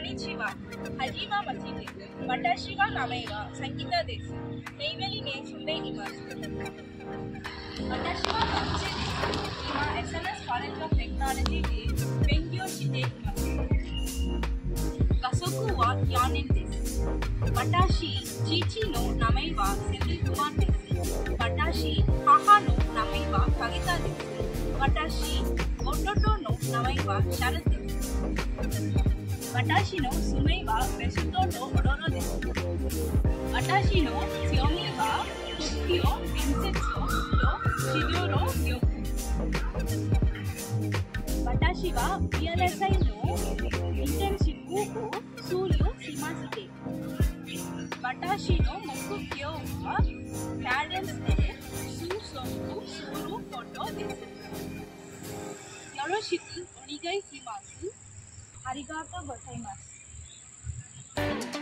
にちは。はじま町です。私が名前はさきたです。ネイベリに住んでいます。私は学生です。今、SNS カレッジオブテクノロジーで勉強しています。家族は4人です。私、父の名前はセルフワンです。私、母の名前は影田です。私、弟の名前はシャルです。私の住めはベストとオロロです。私の強みは特許、面接と資料の記憶。私はVLSIのインターンシップを終了しました。私の目標はキャレンスで就職することです。よろしくお願いします。ありがとうございます。